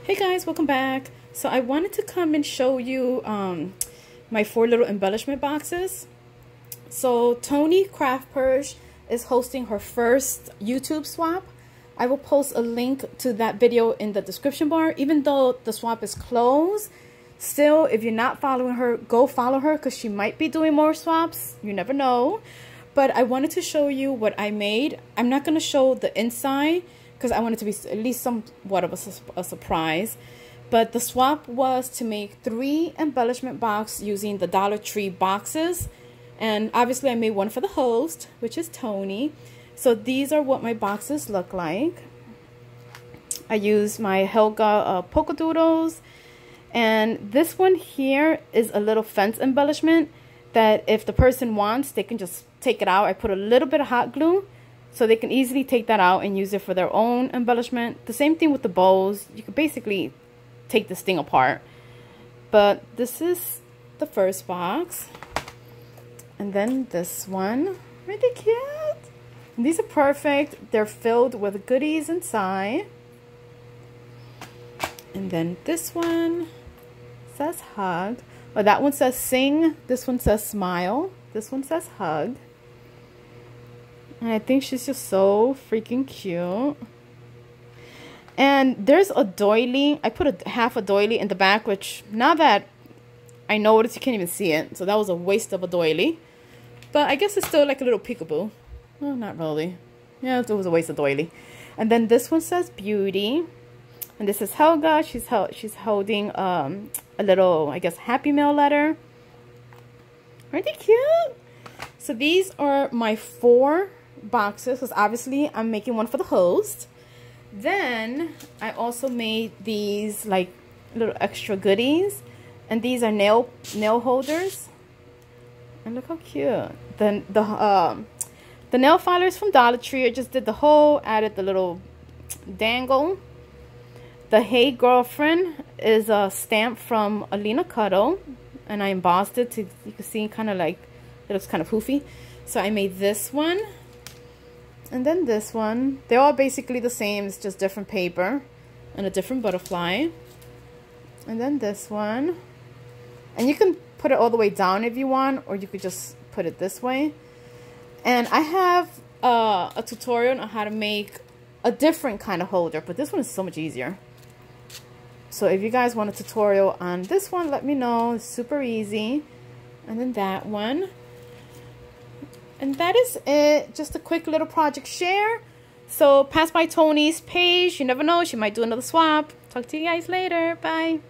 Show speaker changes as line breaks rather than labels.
Hey guys, welcome back. So I wanted to come and show you my 4 little embellishment boxes. So Tony CraftPurge is hosting her first YouTube swap. I will post a link to that video in the description bar. Even though the swap is closed, still, if you're not following her, go follow her because she might be doing more swaps. You never know. But I wanted to show you what I made. I'm not going to show the inside because I want it to be at least somewhat of a surprise. But the swap was to make 3 embellishment boxes using the Dollar Tree boxes. And obviously I made one for the host, which is Tony. So these are what my boxes look like. I used my Helga polkadoodles. And this one here is a little fence embellishment that if the person wants, they can just take it out. I put a little bit of hot glue so they can easily take that out and use it for their own embellishment. The same thing with the bows. You could basically take this thing apart. But this is the first box. And then this one. Really cute. And these are perfect. They're filled with goodies inside. And then this one says hug. Well, that one says sing. This one says smile. This one says hug. And I think she's just so freaking cute. And there's a doily. I put half a doily in the back, which now that I noticed, you can't even see it. So that was a waste of a doily. But I guess it's still like a little peekaboo. Well, not really. Yeah, it was a waste of doily. And then this one says beauty. And this is Helga. She's holding a little, I guess, Happy Mail letter. Aren't they cute? So these are my 4 boxes, because obviously I'm making one for the host. Then I also made these like little extra goodies, and these are nail holders. And look how cute. Then the nail filers from Dollar Tree. I just did the hole, added the little dangle. The Hey Girlfriend is a stamp from Alina Cuddle, and I embossed it to, you can see, kind of like it looks kind of poofy. So I made this one, and then this one. They're all basically the same. It's just different paper and a different butterfly. And then this one, and you can put it all the way down if you want, or you could just put it this way. And I have a tutorial on how to make a different kind of holder, but this one is so much easier. So if you guys want a tutorial on this one, let me know. It's super easy. And then that one. And that is it. Just a quick little project share. So pass by Tony's page. You never know. She might do another swap. Talk to you guys later. Bye.